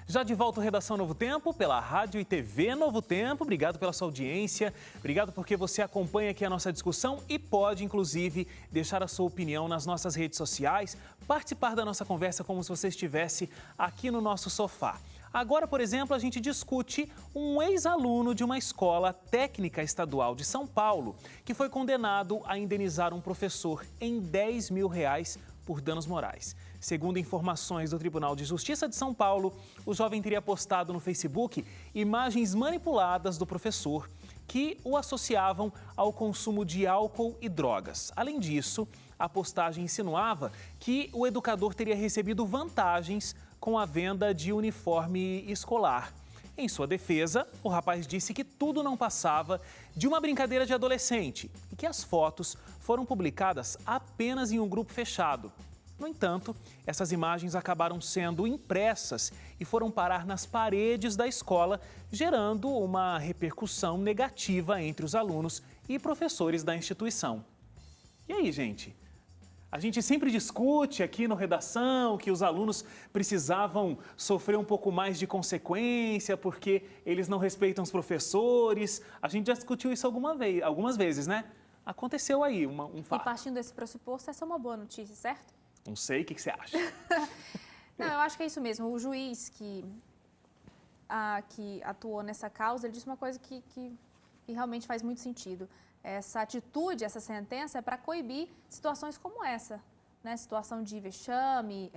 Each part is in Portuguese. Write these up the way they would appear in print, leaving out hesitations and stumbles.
Já de volta ao Redação Novo Tempo, pela Rádio e TV Novo Tempo. Obrigado pela sua audiência, obrigado porque você acompanha aqui a nossa discussão e pode, inclusive, deixar a sua opinião nas nossas redes sociais, participar da nossa conversa como se você estivesse aqui no nosso sofá. Agora, por exemplo, a gente discute um ex-aluno de uma escola técnica estadual de São Paulo que foi condenado a indenizar um professor em R$10 mil por danos morais. Segundo informações do Tribunal de Justiça de São Paulo, o jovem teria postado no Facebook imagens manipuladas do professor que o associavam ao consumo de álcool e drogas. Além disso, a postagem insinuava que o educador teria recebido vantagens com a venda de uniforme escolar. Em sua defesa, o rapaz disse que tudo não passava de uma brincadeira de adolescente e que as fotos foram publicadas apenas em um grupo fechado. No entanto, essas imagens acabaram sendo impressas e foram parar nas paredes da escola, gerando uma repercussão negativa entre os alunos e professores da instituição. E aí, gente? A gente sempre discute aqui no Redação que os alunos precisavam sofrer um pouco mais de consequência porque eles não respeitam os professores. A gente já discutiu isso algumas vezes, né? Aconteceu aí um fato. E partindo desse pressuposto, essa é uma boa notícia, certo? Não sei, o que você acha? Não, eu acho que é isso mesmo. O juiz que atuou nessa causa, ele disse uma coisa que realmente faz muito sentido. Essa atitude, essa sentença é para coibir situações como essa, né? Situação de vexame,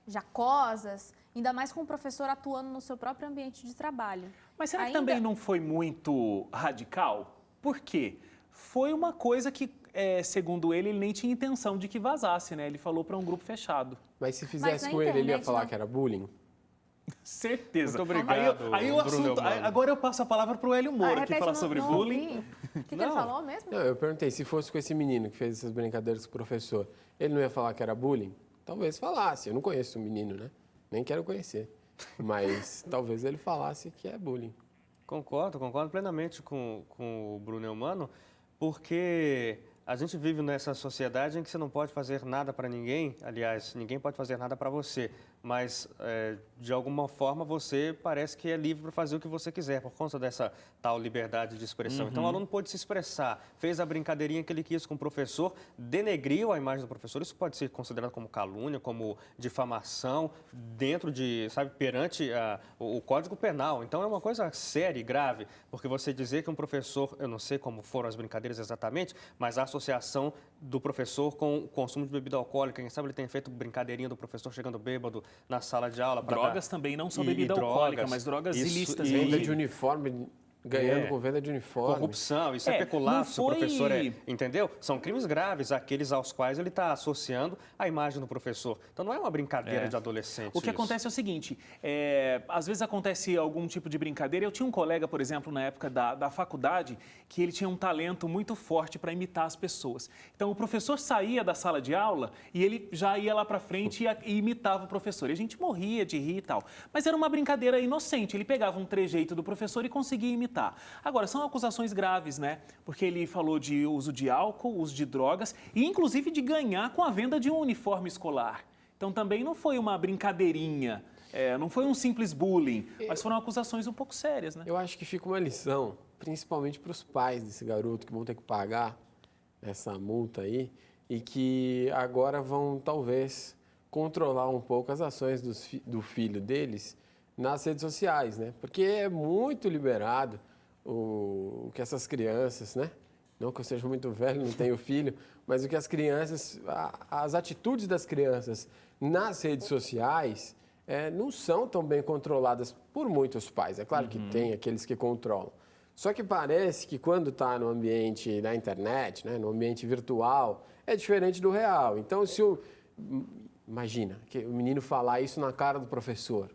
jacosas, ainda mais com o professor atuando no seu próprio ambiente de trabalho. Mas será que também não foi muito radical? Por quê? Foi uma coisa que, segundo ele nem tinha intenção de que vazasse, né? Ele falou para um grupo fechado. Mas se fizesse com ele ia falar que era bullying? Certeza. Muito obrigado, Aí o assunto, agora eu passo a palavra para o Hélio Moura, que fala sobre bullying. O que ele falou mesmo? Não, eu perguntei, se fosse com esse menino que fez essas brincadeiras com o professor, ele não ia falar que era bullying? Talvez falasse. Eu não conheço o menino, né? Nem quero conhecer. Mas talvez ele falasse que é bullying. Concordo plenamente com o Bruno Eumano, porque a gente vive nessa sociedade em que você não pode fazer nada para ninguém, aliás, ninguém pode fazer nada para você, mas de alguma forma você parece que é livre para fazer o que você quiser, por conta dessa tal liberdade de expressão. Então o aluno pôde se expressar, fez a brincadeirinha que ele quis com o professor, denegriu a imagem do professor, isso pode ser considerado como calúnia, como difamação, dentro de, perante o Código Penal. Então é uma coisa séria e grave, porque você dizer que um professor, eu não sei como foram as brincadeiras exatamente, mas a associação do professor com o consumo de bebida alcoólica, quem sabe ele tem feito brincadeirinha do professor chegando bêbado na sala de aula. Drogas também, não só bebida alcoólica, mas drogas ilícitas. Venda de uniforme, ganhando com venda de uniforme. Corrupção, isso é peculato, se o professor entendeu? São crimes graves, aqueles aos quais ele está associando a imagem do professor. Então não é uma brincadeira de adolescente. O que acontece é o seguinte, às vezes acontece algum tipo de brincadeira. Eu tinha um colega, por exemplo, na época da faculdade, que ele tinha um talento muito forte para imitar as pessoas. Então o professor saía da sala de aula e ele já ia lá para frente e imitava o professor. E a gente morria de rir e tal. Mas era uma brincadeira inocente, ele pegava um trejeito do professor e conseguia imitar. Agora, são acusações graves, né? Porque ele falou de uso de álcool, uso de drogas e, inclusive, de ganhar com a venda de um uniforme escolar. Então, também não foi uma brincadeirinha, não foi um simples bullying, mas foram acusações um pouco sérias, né? Eu acho que fica uma lição, principalmente para os pais desse garoto que vão ter que pagar essa multa aí e que agora vão, talvez, controlar um pouco as ações do filho deles nas redes sociais, né? Porque é muito liberado o que essas crianças, né? Não que eu seja muito velho, não tenho filho, mas o que as crianças, as atitudes das crianças nas redes sociais não são tão bem controladas por muitos pais. É claro que tem aqueles que controlam. Só que parece que quando está no ambiente da internet, né, no ambiente virtual, é diferente do real. Então, imagina que o menino falar isso na cara do professor,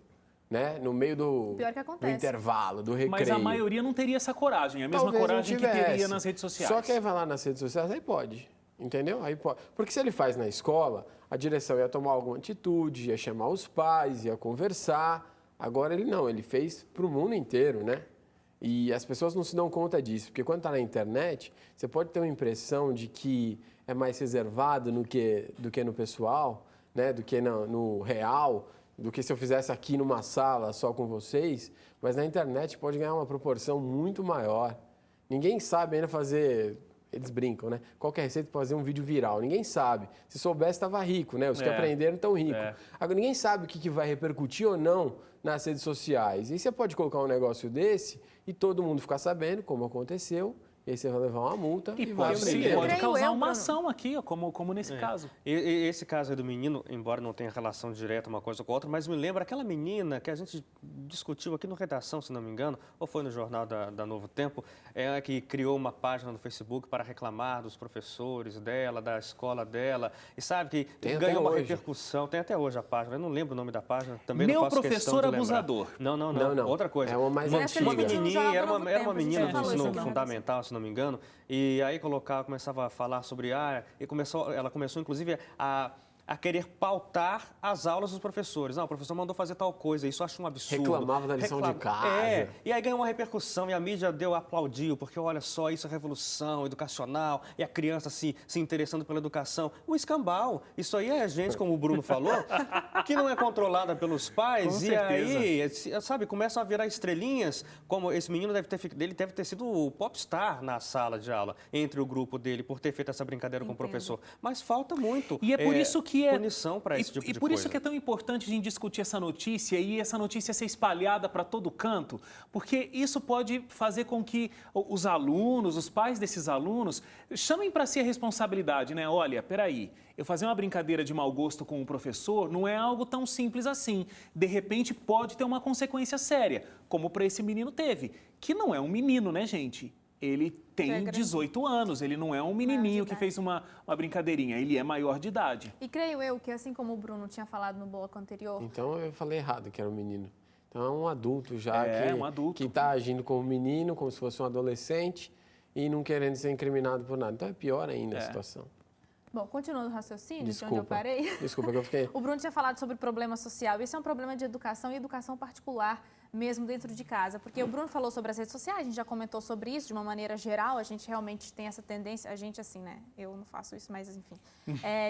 né? No meio do intervalo, do recreio. Mas a maioria não teria essa coragem, a mesma coragem que teria nas redes sociais. Só que aí vai lá nas redes sociais, aí pode, entendeu? Aí pode. Porque se ele faz na escola, a direção ia tomar alguma atitude, ia chamar os pais, ia conversar. Agora ele não, ele fez para o mundo inteiro, né? E as pessoas não se dão conta disso, porque quando está na internet, você pode ter uma impressão de que é mais reservado do que no pessoal, né? Do que no real. do que se eu fizesse aqui numa sala só com vocês, mas na internet pode ganhar uma proporção muito maior. Ninguém sabe ainda fazer, eles brincam, né? Qual que é a receita para fazer um vídeo viral? Ninguém sabe. Se soubesse, estava rico, né? Os que aprenderam estão ricos. Agora, ninguém sabe o que vai repercutir ou não nas redes sociais. E você pode colocar um negócio desse e todo mundo ficar sabendo como aconteceu, e aí você vai levar uma multa E vai pode, aprender. pode causar uma Bruno. ação aqui, ó, como nesse caso. E esse caso aí do menino, embora não tenha relação direta uma coisa com a outra, mas me lembra aquela menina que a gente discutiu aqui no Redação, se não me engano, ou foi no jornal da Novo Tempo, que criou uma página no Facebook para reclamar dos professores dela, da escola dela, e sabe que Tem ganhou até uma hoje. repercussão, tem até hoje a página, eu não lembro o nome da página, também Meu não faço questão professor de lembrar. abusador. Não, outra coisa. É uma mais uma, antiga. uma menininha, era uma Novo Tempo, a gente menina já do falou ensino isso aqui. fundamental, se não me engano, e aí começava a falar sobre ela começou inclusive a querer pautar as aulas dos professores. Não, o professor mandou fazer tal coisa, isso eu acho um absurdo. Reclamava da lição de casa. E aí ganhou uma repercussão e a mídia aplaudiu, porque olha só, isso é revolução educacional, e a criança se interessando pela educação. O escambau, isso aí é gente, como o Bruno falou, que não é controlada pelos pais, Com e certeza. aí, sabe, começam a virar estrelinhas, como esse menino deve ter sido o popstar na sala de aula, entre o grupo dele, por ter feito essa brincadeira com o professor. Mas falta muito. E é por isso que é punição para esse tipo de e por isso coisa. que é tão importante a gente discutir essa notícia e essa notícia ser espalhada para todo canto, porque isso pode fazer com que os alunos, os pais desses alunos, chamem para si a responsabilidade, né? Olha, peraí, eu fazer uma brincadeira de mau gosto com o professor não é algo tão simples assim. De repente pode ter uma consequência séria, como para esse menino teve, que não é um menino, né, gente? Ele tem 18 anos, ele não é um menininho que fez uma brincadeirinha, ele é maior de idade. E creio eu que, assim como o Bruno tinha falado no bloco anterior, Então eu falei errado que era um menino. Então é um adulto já um adulto. que está agindo como menino, como se fosse um adolescente e não querendo ser incriminado por nada. Então é pior ainda a situação. bom, continuando o raciocínio, de onde eu Desculpa. parei, Desculpa que eu fiquei... o Bruno tinha falado sobre problema social. Esse é um problema de educação e educação particular, mesmo dentro de casa. Porque o Bruno falou sobre as redes sociais, a gente já comentou sobre isso de uma maneira geral, a gente realmente tem essa tendência, a gente assim, né? Eu não faço isso, mas enfim,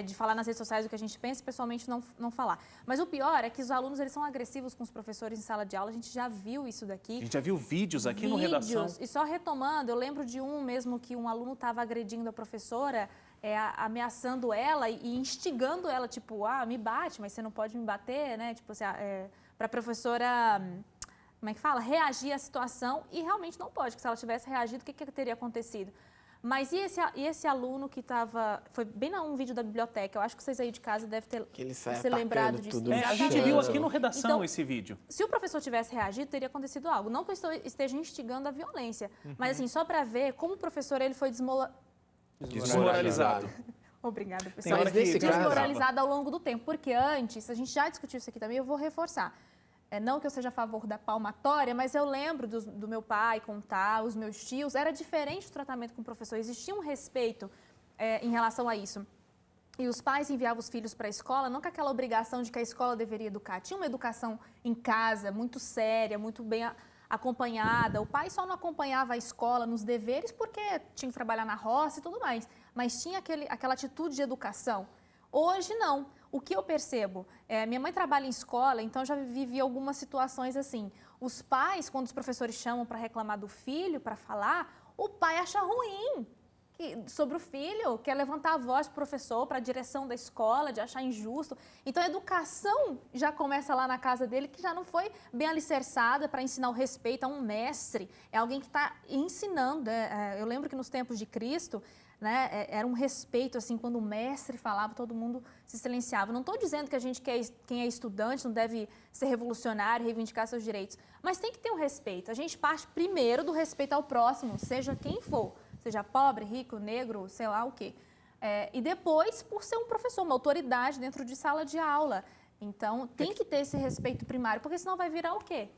de falar nas redes sociais o que a gente pensa e pessoalmente não falar. Mas o pior é que os alunos, eles são agressivos com os professores em sala de aula, a gente já viu isso daqui. A gente já viu vídeos aqui no Redação. E só retomando, eu lembro de um mesmo que um aluno estava agredindo a professora, ameaçando ela e instigando ela, tipo, me bate, mas você não pode me bater, né? Tipo, para a professora, como é que fala? Reagir à situação e realmente não pode, porque se ela tivesse reagido, o que teria acontecido? Mas e esse aluno que estava, foi bem num vídeo da biblioteca, eu acho que vocês aí de casa devem ter se lembrado disso. tudo no A gente chão. viu aqui no Redação Então, esse vídeo. Se o professor tivesse reagido, teria acontecido algo. Não que eu esteja instigando a violência, mas assim, só para ver como o professor ele foi Desmoralizado. Obrigada, Tem pessoal. hora que nesse caso- Desmoralizada ao longo do tempo, porque antes, a gente já discutiu isso aqui também, eu vou reforçar. Não que eu seja a favor da palmatória, mas eu lembro do meu pai contar, os meus tios, era diferente o tratamento com o professor, existia um respeito em relação a isso. E os pais enviavam os filhos para a escola, não com aquela obrigação de que a escola deveria educar. Tinha uma educação em casa, muito séria, muito bem acompanhada. O pai só não acompanhava a escola nos deveres porque tinha que trabalhar na roça e tudo mais. Mas tinha aquela atitude de educação. Hoje, não. O que eu percebo? Minha mãe trabalha em escola, então já vivi algumas situações assim. Os pais, quando os professores chamam para reclamar do filho, para falar, o pai acha ruim sobre o filho, quer levantar a voz para o professor, para a direção da escola, de achar injusto. Então, a educação já começa lá na casa dele, que já não foi bem alicerçada para ensinar o respeito a um mestre. É alguém que está ensinando. Eu lembro que nos tempos de Cristo, né, era um respeito, assim, quando o mestre falava, todo mundo se silenciava. Não estou dizendo que quem é estudante não deve ser revolucionário, reivindicar seus direitos, mas tem que ter um respeito. A gente parte primeiro do respeito ao próximo, seja quem for. Seja pobre, rico, negro, sei lá o quê. E depois, por ser um professor, uma autoridade dentro de sala de aula. Então, tem que ter esse respeito primário, porque senão vai virar o quê?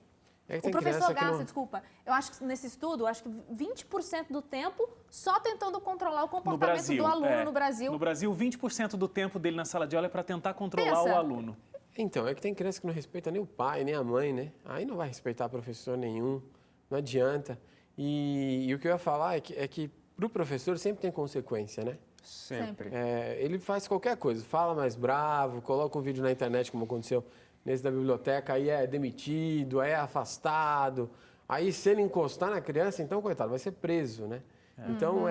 O professor gasta, desculpa, eu acho que nesse estudo, acho que 20% do tempo só tentando controlar o comportamento do aluno no Brasil. No Brasil, 20% do tempo dele na sala de aula é para tentar controlar o aluno. Então, é que tem criança que não respeita nem o pai, nem a mãe, né? Aí não vai respeitar professor nenhum, não adianta. E o que eu ia falar é que para o professor sempre tem consequência, né? Sempre. Ele faz qualquer coisa, fala mais bravo, coloca um vídeo na internet, como aconteceu nesse da biblioteca, aí é demitido, é afastado. Aí, se ele encostar na criança, então, coitado, vai ser preso, né? Então,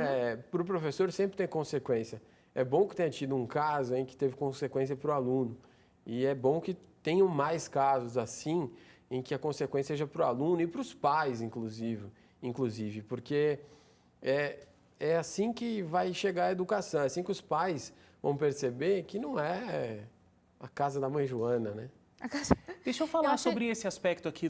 para o professor sempre tem consequência. É bom que tenha tido um caso em que teve consequência para o aluno. E é bom que tenham mais casos assim, em que a consequência seja para o aluno e para os pais, inclusive, porque é assim que vai chegar a educação, é assim que os pais vão perceber que não é a casa da mãe Joana, né? Deixa eu falar sobre esse aspecto aqui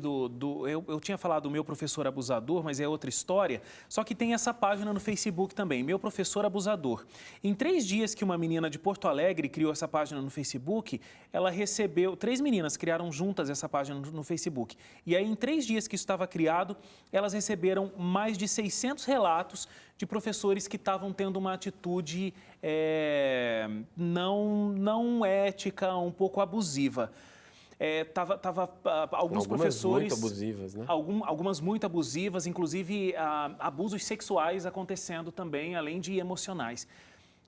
eu tinha falado do meu professor abusador, mas é outra história. Só que tem essa página no Facebook também, Meu Professor Abusador. Em 3 dias que uma menina de Porto Alegre criou essa página no Facebook, ela recebeu... 3 meninas criaram juntas essa página no Facebook. E aí, em 3 dias que isso estava criado, elas receberam mais de 600 relatos de professores que estavam tendo uma atitude não ética, um pouco abusiva. Alguns professores... muito abusivas, né? Algumas muito abusivas, inclusive abusos sexuais acontecendo também, além de emocionais.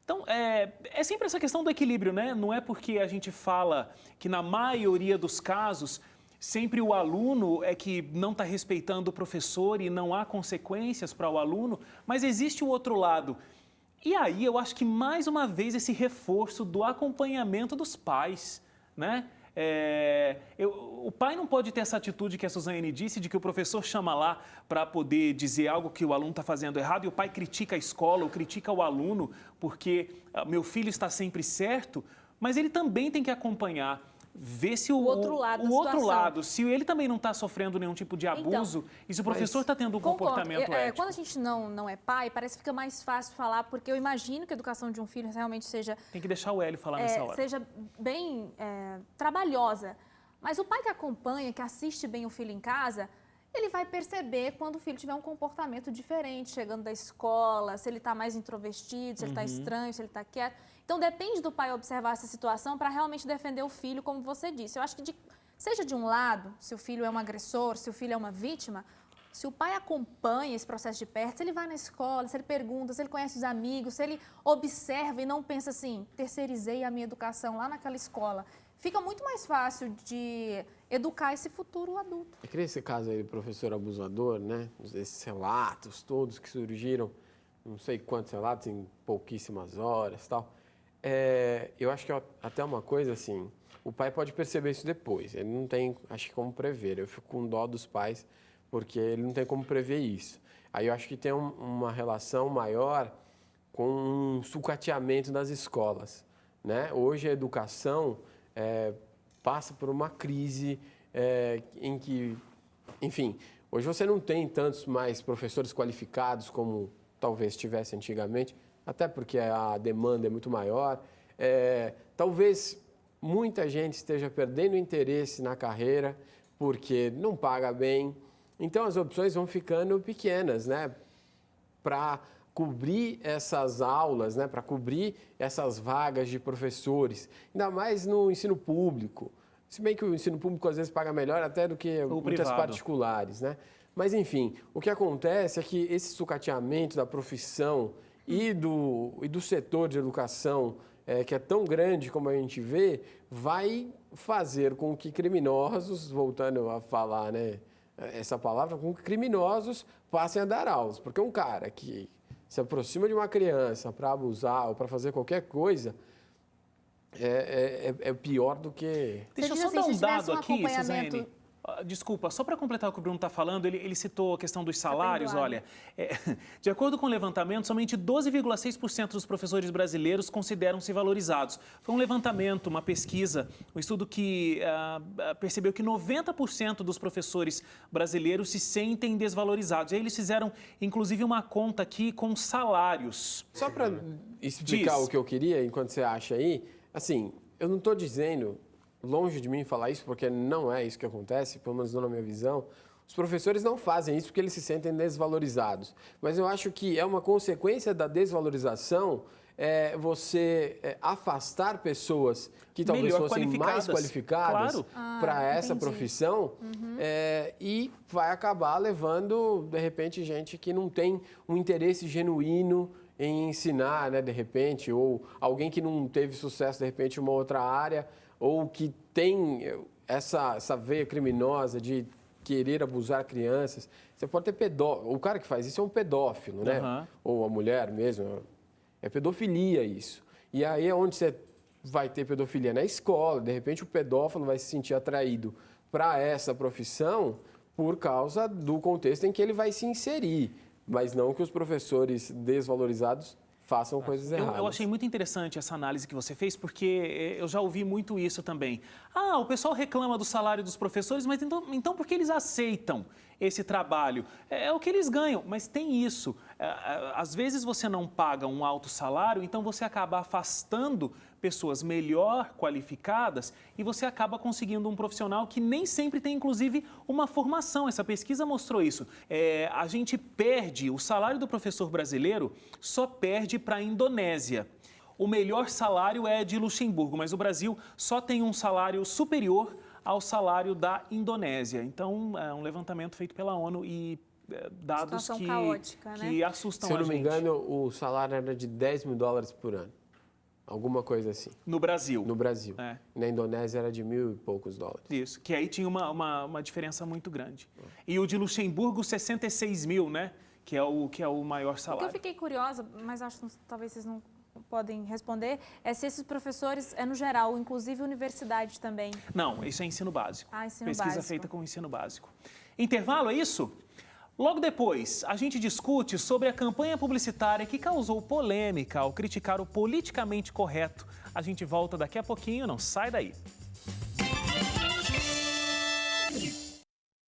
Então, é sempre essa questão do equilíbrio, né? Não é porque a gente fala que na maioria dos casos, sempre o aluno é que não está respeitando o professor e não há consequências para o aluno, mas existe o outro lado. E aí eu acho que, mais uma vez, esse reforço do acompanhamento dos pais, né? O pai não pode ter essa atitude que a Suzane disse, de que o professor chama lá para poder dizer algo que o aluno está fazendo errado e o pai critica a escola ou critica o aluno porque meu filho está sempre certo, mas ele também tem que acompanhar, ver se o outro lado, se ele também não está sofrendo nenhum tipo de abuso e se o professor está tendo um comportamento ético. Quando a gente não é pai, parece que fica mais fácil falar, porque eu imagino que a educação de um filho realmente seja... Tem que deixar o Hélio falar nessa hora. Seja bem trabalhosa. Mas o pai que acompanha, que assiste bem o filho em casa, ele vai perceber quando o filho tiver um comportamento diferente, chegando da escola, se ele está mais introvertido, se ele está estranho, se ele está quieto. Então, depende do pai observar essa situação para realmente defender o filho, como você disse. Eu acho que, seja de um lado, se o filho é um agressor, se o filho é uma vítima, se o pai acompanha esse processo de perto, se ele vai na escola, se ele pergunta, se ele conhece os amigos, se ele observa e não pensa assim, terceirizei a minha educação lá naquela escola, fica muito mais fácil de educar esse futuro adulto. Eu queria esse caso aí do professor abusador, né? Esses relatos todos que surgiram, não sei quantos relatos em pouquíssimas horas e tal. Eu acho que até uma coisa assim, o pai pode perceber isso depois, ele não tem, acho que, como prever. Eu fico com dó dos pais, porque ele não tem como prever isso. Aí eu acho que tem uma relação maior com um sucateamento das escolas, né? Hoje a educação passa por uma crise em que, enfim, hoje você não tem tantos mais professores qualificados como talvez tivesse antigamente, até porque a demanda é muito maior. Talvez muita gente esteja perdendo interesse na carreira porque não paga bem. Então, as opções vão ficando pequenas, né? Para cobrir essas aulas, né? Para cobrir essas vagas de professores, ainda mais no ensino público. Se bem que o ensino público às vezes paga melhor até do que muitas particulares, né? Mas, enfim, o que acontece é que esse sucateamento da profissão e do setor de educação, que é tão grande como a gente vê, vai fazer com que criminosos, voltando a falar, né, essa palavra, com que criminosos passem a dar aulas. Porque um cara que se aproxima de uma criança para abusar ou para fazer qualquer coisa, é pior do que... Deixa eu só dar um dado aqui, Suzane. Desculpa, só para completar o que o Bruno está falando, ele citou a questão dos salários. Olha, de acordo com o levantamento, somente 12,6% dos professores brasileiros consideram-se valorizados. Foi um levantamento, uma pesquisa, um estudo que percebeu que 90% dos professores brasileiros se sentem desvalorizados. E aí eles fizeram, inclusive, uma conta aqui com salários. Só para explicar o que eu queria, enquanto você acha aí, assim, eu não estou dizendo... Longe de mim falar isso, porque não é isso que acontece, pelo menos não na minha visão. Os professores não fazem isso porque eles se sentem desvalorizados. Mas eu acho que é uma consequência da desvalorização você afastar pessoas que talvez fossem mais qualificadas para essa profissão e vai acabar levando, de repente, gente que não tem um interesse genuíno em ensinar, né, de repente, ou alguém que não teve sucesso, de repente, em uma outra área, ou que tem... essa veia criminosa de querer abusar crianças. Você pode ter pedófilo. O cara que faz isso é um pedófilo, né? Uhum. Ou a mulher mesmo. É pedofilia isso. E aí é onde você vai ter pedofilia na escola. De repente o pedófilo vai se sentir atraído para essa profissão por causa do contexto em que ele vai se inserir. Mas não que os professores desvalorizados façam coisas erradas. Eu achei muito interessante essa análise que você fez, porque eu já ouvi muito isso também. Ah, o pessoal reclama do salário dos professores, mas então por que eles aceitam esse trabalho? É o que eles ganham, mas tem isso. Às vezes você não paga um alto salário, então você acaba afastando pessoas melhor qualificadas e você acaba conseguindo um profissional que nem sempre tem, inclusive, uma formação. Essa pesquisa mostrou isso. A gente perde, o salário do professor brasileiro só perde para a Indonésia. O melhor salário é de Luxemburgo, mas o Brasil só tem um salário superior ao salário da Indonésia. Então, é um levantamento feito pela ONU e dados Situação caótica, né? que assustam Se eu a não me gente. engano, o salário era de $10 mil por ano. Alguma coisa assim. No Brasil. No Brasil. É. Na Indonésia era de $1.000 e poucos. Isso, que aí tinha uma diferença muito grande. E o de Luxemburgo, 66 mil, né? Que é o maior O que salário. eu fiquei curiosa, mas acho que talvez vocês não podem responder, é se esses professores, no geral, inclusive universidade também. Não, isso é ensino básico. Ensino Pesquisa básico. feita com ensino básico. Intervalo, é isso? Logo depois, a gente discute sobre a campanha publicitária que causou polêmica ao criticar o politicamente correto. A gente volta daqui a pouquinho, não sai daí.